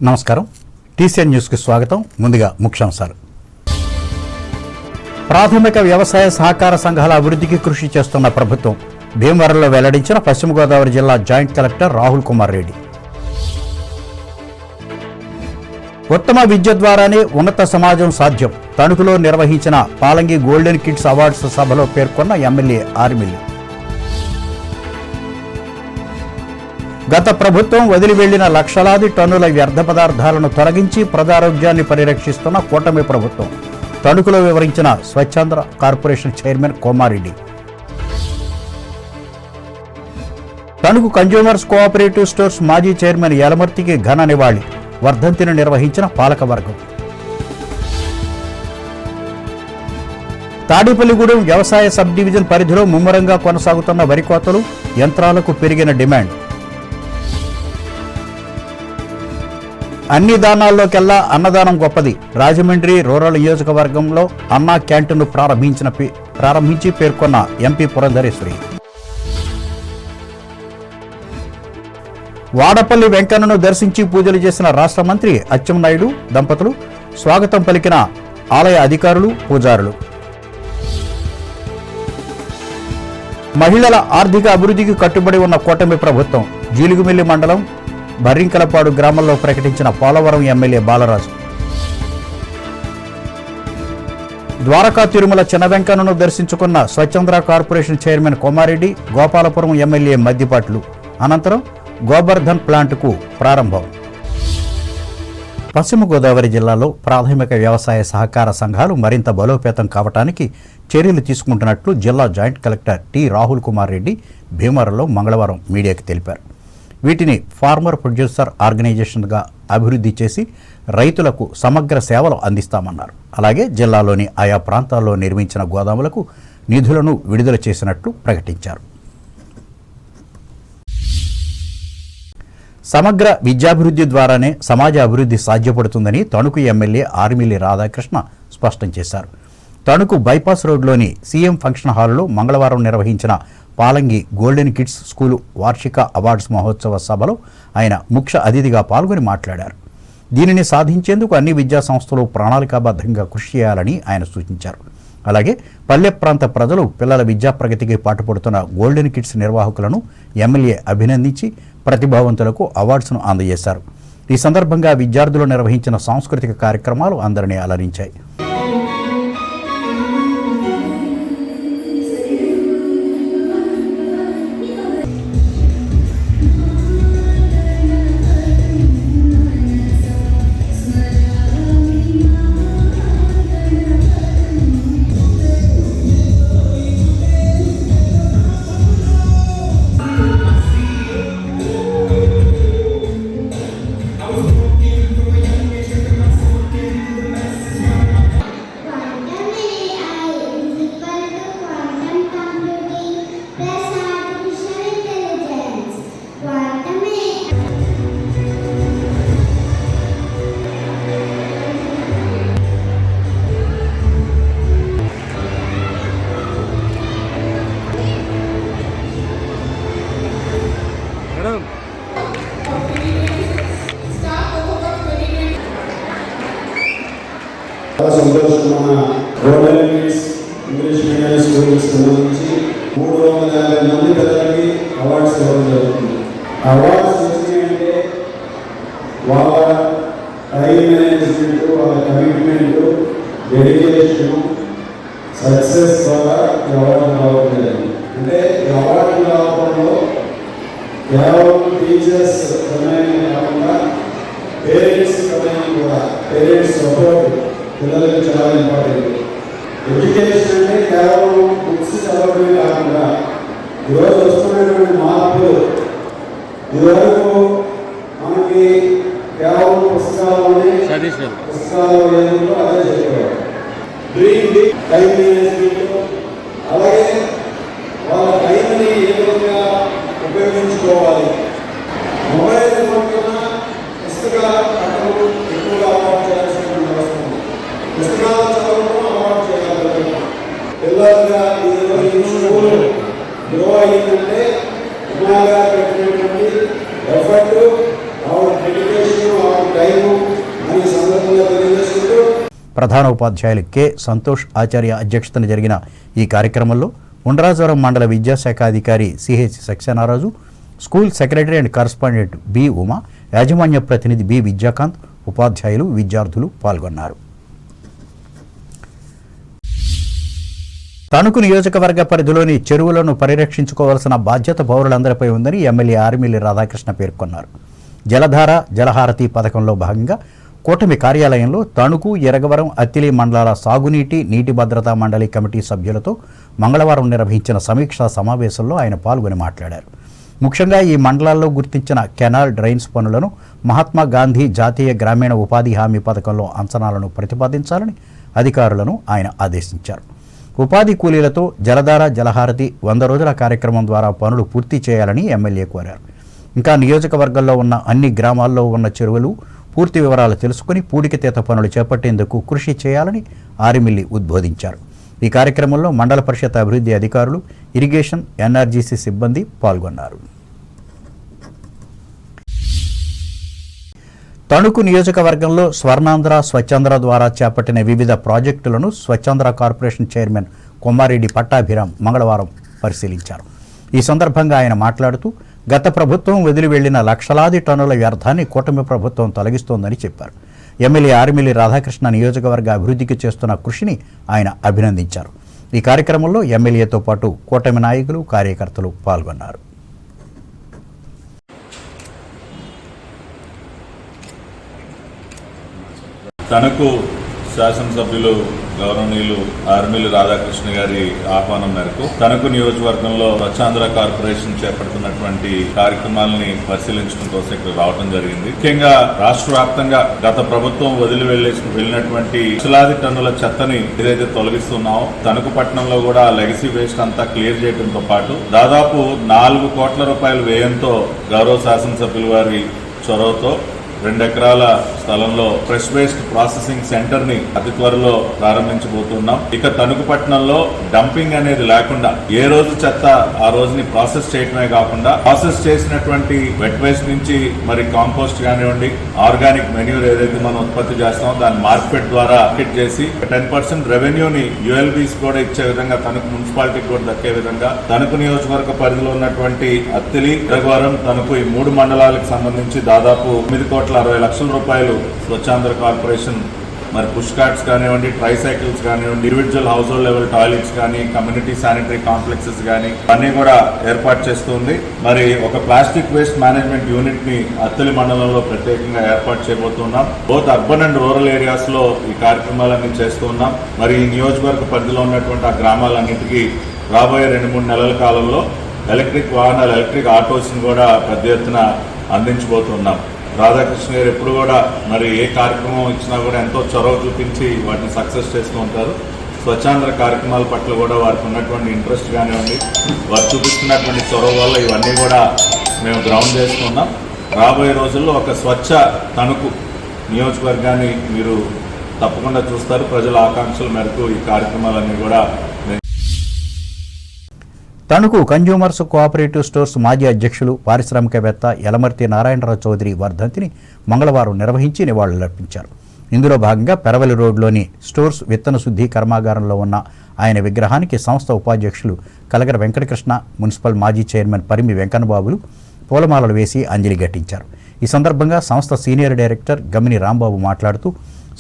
నమస్కారం. టీసీఎన్ న్యూస్కి స్వాగతం. ముందుగా ముఖ్యాంశాలు. ప్రాథమిక వ్యవసాయ సహకార సంఘాల అభివృద్ధికి కృషి చేస్తున్న ప్రభుత్వం భీమవరంలో వెల్లడించిన పశ్చిమ గోదావరి జిల్లా జాయింట్ కలెక్టర్ రాహుల్ కుమార్ రెడ్డి. ఉత్తమ విద్య ద్వారానే ఉన్నత సమాజం సాధ్యం. తణుకులో నిర్వహించిన పాలంగి గోల్డెన్ కిడ్స్ అవార్డ్స్ సభలో పేర్కొన్న ఎమ్మెల్యే ఆర్మిల్లి. గత ప్రభుత్వం వదిలి వెళ్లిన లక్షలాది టన్నుల వ్యర్థ పదార్థాలను తొలగించి ప్రజారోగ్యాన్ని పరిరక్షిస్తున్న కూటమి ప్రభుత్వం తణుకులో వివరించిన స్వచ్ఛంద corporation chairman Komareddy. Tanuku consumers cooperative stores మాజీ చైర్మన్ యలమర్తికి ఘన నివాళి. వర్ధంతిని నిర్వహించిన పాలకవర్గం. తాడేపల్లిగూడెం వ్యవసాయ సబ్ డివిజన్ పరిధిలో ముమ్మరంగా కొనసాగుతున్న వరి కోతలు, యంత్రాలకు పెరిగిన డిమాండ్. అన్ని దానాల్లోకెల్లా అన్నదానం గొప్పది. రాజమండ్రి రూరల్ నియోజకవర్గంలో అన్నా క్యాంటీన్ను ప్రారంభించి పేర్కొన్న ఎంపీ పురంధరేశ్వరి. వాడపల్లి వెంకన్నను దర్శించి పూజలు చేసిన రాష్ట్ర మంత్రి అచ్చెన్నాయుడు దంపతులు. స్వాగతం పలికిన ఆలయ అధికారులు, పూజారులు. మహిళల ఆర్థిక అభివృద్ధికి కట్టుబడి ఉన్న కూటమి ప్రభుత్వం జీలుగుమిల్లి మండలం బర్రింకలపాడు గ్రామంలో ప్రకటించిన పోలవరం ఎమ్మెల్యే బాలరాజు. ద్వారకా తిరుమల చిన్న వెంకన్నను దర్శించుకున్న స్వచ్ఛంద corporation chairman Komareddy. Gopalapuram MLA మద్దిపాట్లు. అనంతరం గోబర్ధన్ ప్లాంట్కు ప్రారంభం. పశ్చిమ గోదావరి జిల్లాలో ప్రాథమిక వ్యవసాయ సహకార సంఘాలు మరింత బలోపేతం కావడానికి చర్యలు తీసుకుంటున్నట్లు జిల్లా joint collector T Rahul Kumar Reddy భీమవరంలో మంగళవారం మీడియాకు తెలిపారు. వీటిని ఫార్మర్ ప్రొడ్యూసర్ ఆర్గనైజేషన్గా అభివృద్ధి చేసి రైతులకు సమగ్ర సేవలు అందిస్తామన్నారు. అలాగే జిల్లాలోని ఆయా ప్రాంతాల్లో నిర్మించిన గోదాములకు నిధులను విడుదల చేసినట్లు ప్రకటించారు. సమగ్ర విద్యాభివృద్ధి ద్వారానే సమాజ అభివృద్ధి సాధ్యపడుతుందని తణుకు ఎమ్మెల్యే ఆర్మిల్లి రాధాకృష్ణ స్పష్టం చేశారు. తణుకు బైపాస్ రోడ్లోని సీఎం ఫంక్షన్ హాల్లో మంగళవారం నిర్వహించిన పాలంగి గోల్డెన్ కిడ్స్ స్కూలు వార్షిక అవార్డ్స్ మహోత్సవ సభలో ఆయన ముఖ్య అతిథిగా పాల్గొని మాట్లాడారు. దీనిని సాధించేందుకు అన్ని విద్యా సంస్థలు ప్రణాళికాబద్ధంగా కృషి చేయాలని ఆయన సూచించారు. అలాగే పల్లె ప్రాంత ప్రజలు పిల్లల విద్యా ప్రగతికి పాటుపడుతున్న గోల్డెన్ కిడ్స్ నిర్వాహకులను ఎమ్మెల్యే అభినందించి ప్రతిభావంతులకు అవార్డ్స్ను అందజేశారు. ఈ సందర్భంగా విద్యార్థులు నిర్వహించిన సాంస్కృతిక కార్యక్రమాలు అందరినీ అలరించాయి. సంతోషమైన గోల్డెన్ కిడ్స్ ఇంగ్లీష్ మీడియం స్కూల్కి సంబంధించి 350 మంది పిల్లలకి అవార్డ్స్ ఇవ్వడం జరుగుతుంది. అవార్డ్స్ వచ్చినాయంటే వాళ్ళ టైం మేనేజ్మెంట్, వాళ్ళ కమిట్మెంట్, డెడికేషన్, సక్సెస్ ద్వారా ఈ అవార్డు రావడం జరిగింది. అంటే ఈ అవార్డు రావడంలో కేవలం టీచర్స్ సమయాన్ని కాకుండా పేరెంట్స్ సమయాన్ని కూడా, పేరెంట్స్ సపోర్ట్ పిల్లలకి చాలా ఇంపార్టెంట్. ఎడ్యుకేషన్ అంటే కేవలం బుక్స్ చదవడమే కాకుండా ఈరోజు వస్తున్నటువంటి మార్పులు, ఇదివరకు మనకి కేవలం పుస్తకాలు అదే చెప్పేవారు. డ్రీమ్ టైం మేనేజ్మెంట్, అలాగే వాళ్ళ టైంని ఏ విధంగా ఉపయోగించుకోవాలి, మొబైల్ పక్కన పుస్తకాల పట్టణం ఎక్కువగా అలవాటు చేయాల్సిన అవసరం. పుస్తకాలు చదవడం అలవాటు చేయాలి. పిల్లలుగా ఈ స్కూల్ గ్రో అయిందంటే పెట్టినటువంటి effort, our dedication, our time ప్రధాన ఉపాధ్యాయులు కె సంతోష్ ఆచార్య అధ్యక్షతన జరిగిన ఈ కార్యక్రమంలో ఉండ్రాజవరం మండల విద్యాశాఖ అధికారి CH Saxenaraju, school secretary and correspondent B Uma, యాజమాన్య ప్రతినిధి బి విద్యాకాంత్, ఉపాధ్యాయులు, విద్యార్థులు పాల్గొన్నారు. తణుకు నియోజకవర్గ పరిధిలోని చెరువులను పరిరక్షించుకోవాల్సిన బాధ్యత పౌరులందరిపై ఉందని ఎమ్మెల్యే ఆర్మిల్లి రాధాకృష్ణ పేర్కొన్నారు. జలధార, జలహారతి పథకంలో భాగంగా కూటమి కార్యాలయంలో తణుకు, ఎరగవరం, అత్తిలి మండలాల సాగునీటి, నీటి భద్రతా మండలి కమిటీ సభ్యులతో మంగళవారం నిర్వహించిన సమీక్షా సమావేశంలో ఆయన పాల్గొని మాట్లాడారు. ముఖ్యంగా ఈ మండలాల్లో గుర్తించిన కెనాల్, డ్రైన్స్ పనులను మహాత్మా గాంధీ జాతీయ గ్రామీణ ఉపాధి హామీ పథకంలో అంచనాలను ప్రతిపాదించాలని అధికారులను ఆయన ఆదేశించారు. ఉపాధి కూలీలతో జలధార, జలహారతి 100 రోజుల కార్యక్రమం ద్వారా పనులు పూర్తి చేయాలని ఎమ్మెల్యే కోరారు. ఇంకా నియోజకవర్గంలో ఉన్న అన్ని గ్రామాల్లో ఉన్న చెరువులు పూర్తి వివరాలు తెలుసుకుని పూడికతీత పనులు చేపట్టేందుకు కృషి చేయాలని ఆర్మిల్లి ఉద్బోధించారు. ఈ కార్యక్రమంలో మండల పరిషత్ అభివృద్ధి అధికారులు, ఇరిగేషన్, ఎన్ఆర్జీసీ సిబ్బంది పాల్గొన్నారు. తణుకు నియోజకవర్గంలో స్వర్ణాంధ్ర, స్వచ్ఛాంధ్ర ద్వారా చేపట్టిన వివిధ ప్రాజెక్టులను స్వచ్ఛాంధ్ర కార్పొరేషన్ చైర్మన్ కొమ్మారెడ్డి పట్టాభిరామ్ మంగళవారం పరిశీలించారు. ఈ సందర్భంగా ఆయన మాట్లాడుతూ గత ప్రభుత్వం వదిలి వెళ్లిన లక్షలాది టన్నుల వ్యర్థాన్ని కూటమి ప్రభుత్వం తొలగిస్తోందని చెప్పారు. ఎమ్మెల్యే ఆర్మిల్లి రాధాకృష్ణ నియోజకవర్గ అభివృద్ధికి చేస్తున్న కృషిని ఆయన అభినందించారు. ఈ కార్యక్రమంలో ఎమ్మెల్యేతో పాటు కూటమి నాయకులు, కార్యకర్తలు పాల్గొన్నారు. తణుకు శాసనసభ్యులు గౌరవనీయులు ఆర్మిల్లి రాధాకృష్ణ గారి ఆహ్వానం మేరకు తణుకు నియోజకవర్గంలో స్వచ్ఛాంధ్ర కార్పొరేషన్ చేపడుతున్నటువంటి కార్యక్రమాలని పరిశీలించడం కోసం ఇక్కడ రావడం జరిగింది. ముఖ్యంగా రాష్ట్ర వ్యాప్తంగా గత ప్రభుత్వం వదిలి వెళ్ళినటువంటి లక్షలాది టన్నుల చెత్తని ఏదైతే తొలగిస్తున్నామో తణుకు పట్టణంలో కూడా లెగసీ వేస్ట్ అంతా క్లియర్ చేయడంతో పాటు దాదాపు 4 కోట్ల రూపాయల వ్యయంతో గౌరవ శాసనసభ్యుల వారి చొరవతో 2 ఎకరాల స్థలంలో ఫ్రెష్ వేస్ట్ ప్రాసెసింగ్ సెంటర్ ని అతి త్వరలో ప్రారంభించబోతున్నాం. ఇక తణుకు పట్టణంలో డంపింగ్ అనేది లేకుండా ఏ రోజు చెత్త ఆ రోజుని ప్రాసెస్ చేయడమే కాకుండా ప్రాసెస్ చేసినటువంటి వెట్ వేస్ట్ నుంచి మరి కాంపోస్ట్ కానివ్వండి, ఆర్గానిక్ మెన్యూర్ ఏదైతే మనం ఉత్పత్తి చేస్తామో దాన్ని మార్కెట్ ద్వారా మార్కెట్ చేసి 10% రెవెన్యూని యుఎల్బీస్ కూడా ఇచ్చే విధంగా తణుకు మున్సిపాలిటీకి కూడా దక్కే విధంగా తణుకు నియోజకవర్గ పరిధిలో ఉన్నటువంటి అత్తిలి, ఎరగవరం, తణుకు ఈ 3 మండలాలకు సంబంధించి దాదాపు 9,60 లక్షల రూపాయలు స్వచ్ఛాంధ్ర కార్పొరేషన్ మరి పుష్ కార్ట్స్ కానివ్వండి, ట్రైసైకిల్స్ కానివ్వండి, individual house hold level toilets కానీ, కమ్యూనిటీ శానిటరీ కాంప్లెక్సెస్ కానీ అన్ని కూడా ఏర్పాటు చేస్తుంది. మరి ఒక ప్లాస్టిక్ వేస్ట్ మేనేజ్మెంట్ యూనిట్ ని అత్తిలి మండలంలో ప్రత్యేకంగా ఏర్పాటు చేయబోతున్నాం. Both urban and rural areas లో ఈ కార్యక్రమాలన్నీ చేస్తున్నాం. మరి ఈ నియోజకవర్గ పరిధిలో ఉన్నటువంటి ఆ గ్రామాలన్నిటికీ రాబోయే 2-3 నెలల కాలంలో ఎలక్ట్రిక్ వాహనాలు, ఎలక్ట్రిక్ ఆటోస్ ని కూడా పెద్ద ఎత్తున అందించబోతున్నాం. రాధాకృష్ణ గారు ఎప్పుడు కూడా మరి ఏ కార్యక్రమం ఇచ్చినా కూడా ఎంతో చొరవ చూపించి వాటిని సక్సెస్ చేస్తూ ఉంటారు. స్వచ్ఛాంధ్ర కార్యక్రమాల పట్ల కూడా వారికి ఉన్నటువంటి ఇంట్రెస్ట్ కానివ్వండి, వారు చూపిస్తున్నటువంటి చొరవ వల్ల ఇవన్నీ కూడా మేము గ్రౌండ్ చేస్తున్నాం. రాబోయే రోజుల్లో ఒక స్వచ్ఛ తణుకు నియోజకవర్గాన్ని మీరు తప్పకుండా చూస్తారు. ప్రజల ఆకాంక్షల మేరకు ఈ కార్యక్రమాలన్నీ కూడా తణుకు కన్జ్యూమర్స్ కోఆపరేటివ్ స్టోర్స్ మాజీ అధ్యక్షులు, పారిశ్రామికవేత్త యలమర్తి నారాయణరావు చౌదరి వర్ధంతిని మంగళవారం నిర్వహించి నివాళులర్పించారు. ఇందులో భాగంగా పెరవలి రోడ్లోని స్టోర్స్ విత్తన శుద్ధి కర్మాగారంలో ఉన్న ఆయన విగ్రహానికి సంస్థ ఉపాధ్యక్షులు కలగర వెంకటకృష్ణ, మున్సిపల్ మాజీ చైర్మన్ పరిమి వెంకన్నబాబులు పూలమాలలు వేసి అంజలి ఘటించారు. ఈ సందర్భంగా సంస్థ సీనియర్ డైరెక్టర్ గమిని రాంబాబు మాట్లాడుతూ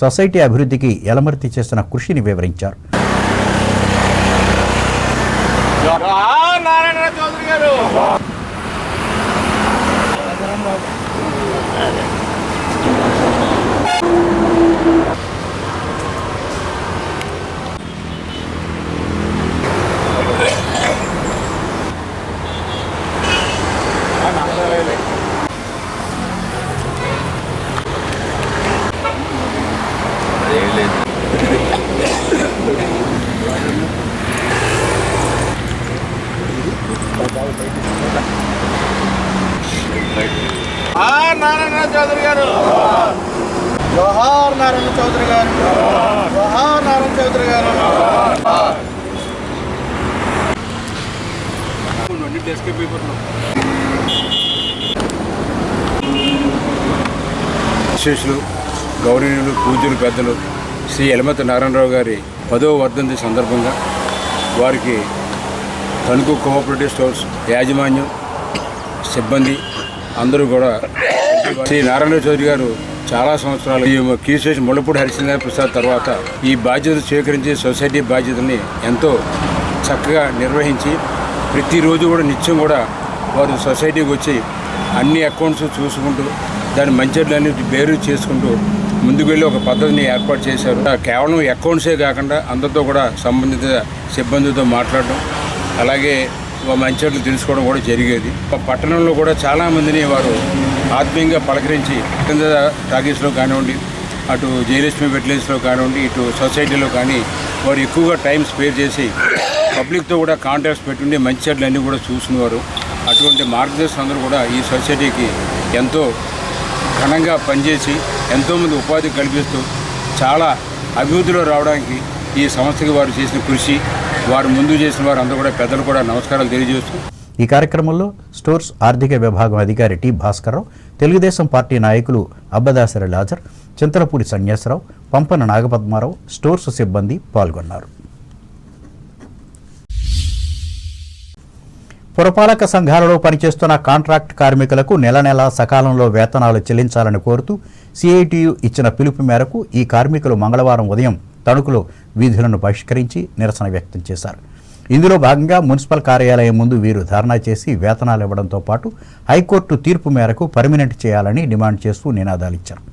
సొసైటీ అభివృద్ధికి యలమర్తి చేసిన కృషిని వివరించారు. నారాయణరావు చౌదరి గారు నారాయణ చౌదరి గారు, జోహార్ నారాయణ చౌదరి గారు, జోహార్ నారాయణ చౌదరి గారు. విశేషులు, గౌరవనీయులు, పూజ్యులు, పెద్దలు శ్రీ యలమతి నారాయణరావు గారి 10వ వర్ధంతి సందర్భంగా వారికి తణుకు కోఆపరేటివ్ స్టోర్స్ యాజమాన్యం సిబ్బంది అందరూ కూడా శ్రీ నారాయణ చౌదరి గారు చాలా సంవత్సరాలు ఈ కీ స్టేషన్ ముళ్ళపూడి హరిశ్చంద్ర ప్రసాద్ తర్వాత ఈ బాధ్యతలు స్వీకరించి సొసైటీ బాధ్యతల్ని ఎంతో చక్కగా నిర్వహించి ప్రతిరోజు కూడా నిత్యం కూడా వారు సొసైటీకి వచ్చి అన్ని అకౌంట్స్ చూసుకుంటూ దాని మంచిలన్నీ బేరు చేసుకుంటూ ముందుకు వెళ్ళి ఒక పద్ధతిని ఏర్పాటు చేశారు. కేవలం అకౌంట్సే కాకుండా అందరితో కూడా సంబంధిత సిబ్బందితో మాట్లాడడం అలాగే మంచిట్లు తెలుసుకోవడం కూడా జరిగేది. పట్టణంలో కూడా చాలామందిని వారు ఆత్మీయంగా పలకరించి టాకీస్లో కానివ్వండి, అటు జయలక్ష్మి వెట్లెన్స్లో కానివ్వండి, ఇటు సొసైటీలో కానీ వారు ఎక్కువగా టైం స్పేర్ చేసి పబ్లిక్తో కూడా కాంటాక్ట్స్ పెట్టుండి మంచి చెట్లు అన్నీ కూడా చూసినవారు. అటువంటి మార్గదర్శకులు అందరూ కూడా ఈ సొసైటీకి ఎంతో ఘనంగా పనిచేసి ఎంతోమంది ఉపాధి కల్పిస్తూ చాలా అభివృద్ధిలో రావడానికి ఈ సంస్థకి వారు చేసిన కృషి, వారు ముందు చేసిన వారు అందరూ కూడా పెద్దలు కూడా నమస్కారాలు తెలియజేస్తూ ఈ కార్యక్రమంలో స్టోర్స్ ఆర్థిక విభాగం అధికారి టి భాస్కర్రావు, తెలుగుదేశం పార్టీ నాయకులు అబ్బదాసరి లాజర్, చింతలపూడి సన్యాసరావు, పంపన నాగపద్మారావు, స్టోర్స్ సిబ్బంది పాల్గొన్నారు. పురపాలక సంఘాలలో పనిచేస్తున్న కాంట్రాక్ట్ కార్మికులకు నెల నెలా సకాలంలో వేతనాలు చెల్లించాలని కోరుతూ సిఐటియు ఇచ్చిన పిలుపు మేరకు ఈ కార్మికులు మంగళవారం ఉదయం తణుకులో వీధులను బహిష్కరించి నిరసన వ్యక్తం చేశారు. ఇందులో భాగంగా మున్సిపల్ కార్యాలయం ముందు వీరు ధర్నా చేసి వేతనాలు ఇవ్వడంతో పాటు హైకోర్టు తీర్పు మేరకు పర్మినెంట్ చేయాలని డిమాండ్ చేస్తూ నినాదాలిచ్చారు.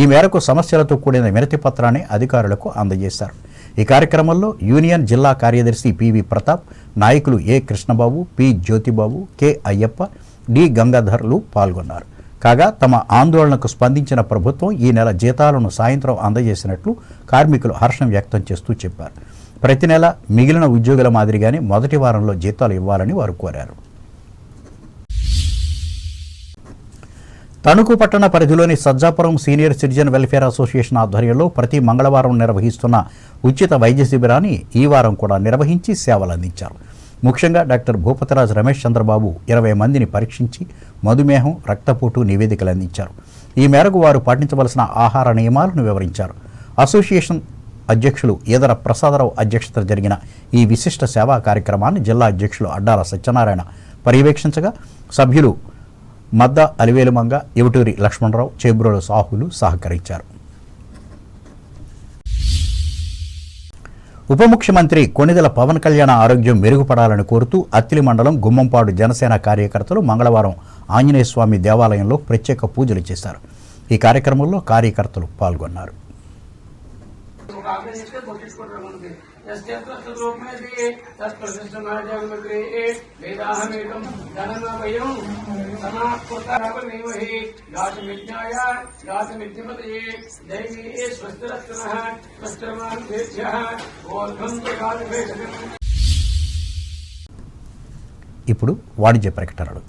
ఈ మేరకు సమస్యలతో కూడిన వినతి పత్రాన్ని అధికారులకు అందజేశారు. ఈ కార్యక్రమంలో యూనియన్ జిల్లా కార్యదర్శి పివి ప్రతాప్, నాయకులు A Krishnababu, P Jyothibabu, K Ayyappa, D గంగాధర్లు పాల్గొన్నారు. కాగా తమ ఆందోళనకు స్పందించిన ప్రభుత్వం ఈ నెల జీతాలను సాయంత్రం అందజేసినట్లు కార్మికులు హర్షం వ్యక్తం చేస్తూ చెప్పారు. ప్రతి నెల మిగిలిన ఉద్యోగుల మాదిరిగానే మొదటి వారంలో జీతాలు ఇవ్వాలని వారు కోరారు. తణుకు పట్టణ పరిధిలోని Sajjapuram senior citizen welfare association ఆధ్వర్యంలో ప్రతి మంగళవారం నిర్వహిస్తున్న ఉచిత వైద్య శిబిరాన్ని ఈ వారం కూడా నిర్వహించి సేవలు అందించారు. ముఖ్యంగా డాక్టర్ భూపతిరాజ్ రమేష్ చంద్రబాబు 20 మందిని పరీక్షించి మధుమేహం, రక్తపోటు నివేదికలు అందించారు. ఈ మేరకు వారు పాటించవలసిన ఆహార నియమాలను వివరించారు. అసోసియేషన్ అధ్యక్షులు ఈదర ప్రసాదరావు అధ్యక్షతన జరిగిన ఈ విశిష్ట సేవా కార్యక్రమాన్ని జిల్లా అధ్యక్షులు అడ్డాల సత్యనారాయణ పర్యవేక్షించగా సభ్యులు మద్ద అలివేలుమంగ, ఇవటూరి లక్ష్మణరావు, చేబ్రోలు సాహులు సహకరించారు. ఉప ముఖ్యమంత్రి కొణిదెల పవన్ కళ్యాణ్ ఆరోగ్యం మెరుగుపడాలని కోరుతూ అత్తిలి మండలం గుమ్మంపాడు జనసేన కార్యకర్తలు మంగళవారం ఆంజనేయ స్వామి దేవాలయంలో ప్రత్యేక పూజలు చేశారు. ఈ కార్యక్రమంలో కార్యకర్తలు పాల్గొన్నారు. ఇప్పుడు వాణిజ్య ప్రకటనలు.